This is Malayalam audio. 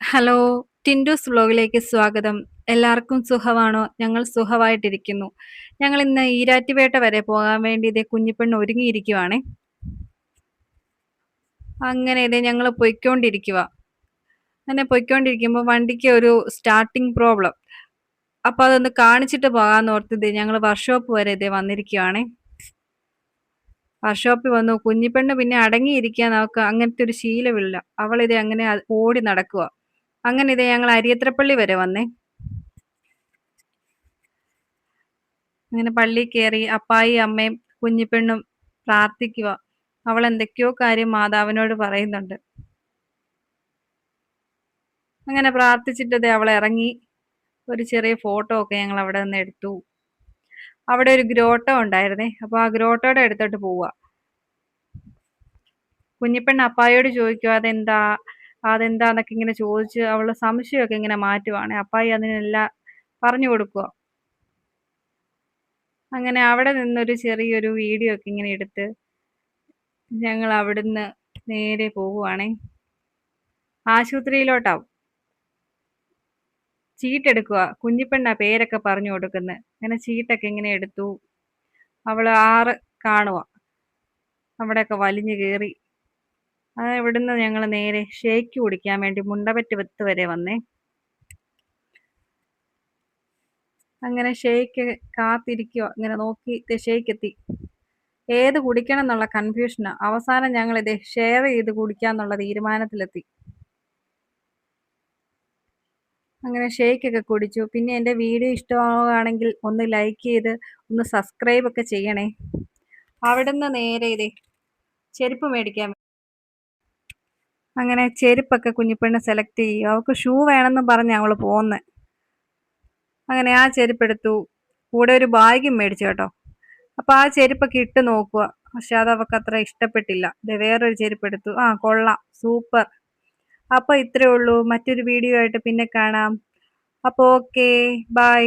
ഹലോ, ടിൻഡൂസ് വ്ലോഗിലേക്ക് സ്വാഗതം. എല്ലാവർക്കും സുഖമാണോ? ഞങ്ങൾ സുഖമായിട്ടിരിക്കുന്നു. ഞങ്ങൾ ഇന്ന് ഈരാറ്റുപേട്ട വരെ പോകാൻ വേണ്ടി ഇതേ കുഞ്ഞിപ്പെണ്ണ് ഒരുങ്ങിയിരിക്കുവാണേ. അങ്ങനെ ഇതേ ഞങ്ങൾ പൊയ്ക്കൊണ്ടിരിക്കുക. അങ്ങനെ പൊയ്ക്കൊണ്ടിരിക്കുമ്പോൾ വണ്ടിക്ക് ഒരു സ്റ്റാർട്ടിങ് പ്രോബ്ലം. അപ്പോൾ അതൊന്ന് കാണിച്ചിട്ട് പോകാമെന്ന് ഓർത്ത് ഇതേ ഞങ്ങൾ വർക്ക്ഷോപ്പ് വരെ ഇതേ വന്നിരിക്കുവാണേ. വർക്ക്ഷോപ്പിൽ വന്നു. കുഞ്ഞിപ്പെണ്ണ് പിന്നെ അടങ്ങിയിരിക്കാൻ അവൾക്ക് അങ്ങനത്തെ ഒരു ശീലമില്ല. അവളിതേ അങ്ങനെ ഓടി നടക്കുക. അങ്ങനെ ഇതേ ഞങ്ങൾ അരിയത്രപ്പള്ളി വരെ വന്നേ. അങ്ങനെ പള്ളിയിൽ കയറി അപ്പായി അമ്മയും കുഞ്ഞിപ്പെണ്ണും പ്രാർത്ഥിക്കുക. അവൾ എന്തൊക്കെയോ കാര്യം മാതാവിനോട് പറയുന്നുണ്ട്. അങ്ങനെ പ്രാർത്ഥിച്ചിട്ട് അവൾ ഇറങ്ങി. ഒരു ചെറിയ ഫോട്ടോ ഒക്കെ ഞങ്ങൾ അവിടെ നിന്ന് എടുത്തു. അവിടെ ഒരു ഗ്രോട്ടോ ഉണ്ടായിരുന്നേ. അപ്പോൾ ആ ഗ്രോട്ടോയുടെ അടുത്തോട്ട് പോവുക. കുഞ്ഞിപ്പെണ്ണ് അപ്പായോട് ചോദിക്കുക അതെന്താന്നൊക്കെ ഇങ്ങനെ ചോദിച്ച് അവളുടെ സംശയമൊക്കെ ഇങ്ങനെ മാറ്റുവാണ്. അപ്പായി അതിനെല്ലാം പറഞ്ഞു കൊടുക്കുക. അങ്ങനെ അവിടെ നിന്നൊരു ചെറിയൊരു വീഡിയോ ഒക്കെ ഇങ്ങനെ എടുത്ത് ഞങ്ങൾ അവിടുന്ന് നേരെ പോവുകയാണേ. ആശുപത്രിയിലോട്ടാവും. ചീട്ടെടുക്കുക. കുഞ്ഞിപ്പെണ്ണ പേരൊക്കെ പറഞ്ഞു കൊടുക്കുന്നത്. അങ്ങനെ ചീട്ടൊക്കെ ഇങ്ങനെ എടുത്തു. അവൾ 6 കാണുക. അവിടെയൊക്കെ വലിഞ്ഞു കയറി. ഇവിടുന്ന് ഞങ്ങൾ നേരെ ഷേക്ക് കുടിക്കാൻ വേണ്ടി മുണ്ടപറ്റ് വെത്ത് വരെ വന്നേ. അങ്ങനെ ഷേക്ക് കാത്തിരിക്കുക. ഇങ്ങനെ നോക്കി ഷേക്ക് എത്തി. ഏത് കുടിക്കണം എന്നുള്ള കൺഫ്യൂഷനാണ്. അവസാനം ഞങ്ങൾ ഇത് ഷെയർ ചെയ്ത് കുടിക്കാന്നുള്ള തീരുമാനത്തിലെത്തി. അങ്ങനെ ഷേക്കൊക്കെ കുടിച്ചു. പിന്നെ എൻ്റെ വീഡിയോ ഇഷ്ടമാവുകയാണെങ്കിൽ ഒന്ന് ലൈക്ക് ചെയ്ത് ഒന്ന് സബ്സ്ക്രൈബ് ഒക്കെ ചെയ്യണേ. അവിടുന്ന് നേരെ ചെരുപ്പ് മേടിക്കാൻ. അങ്ങനെ ചെരുപ്പൊക്കെ കുഞ്ഞിപ്പെണ്ണ് സെലക്ട് ചെയ്യുക. അവൾക്ക് ഷൂ വേണമെന്ന് പറഞ്ഞ് അവൾ പോകുന്നത്. അങ്ങനെ ആ ചെരുപ്പെടുത്തു. കൂടെ ഒരു ബാഗും മേടിച്ചു കേട്ടോ. അപ്പോൾ ആ ചെരുപ്പൊക്കെ ഇട്ട് നോക്കുക. പക്ഷെ അത് അവൾക്ക് അത്ര ഇഷ്ടപ്പെട്ടില്ല. വേറൊരു ചെരുപ്പെടുത്തു. കൊള്ളാം, സൂപ്പർ. അപ്പോൾ ഇത്രയേ ഉള്ളൂ. മറ്റൊരു വീഡിയോ ആയിട്ട് പിന്നെ കാണാം. അപ്പോൾ ഓക്കെ, ബൈ.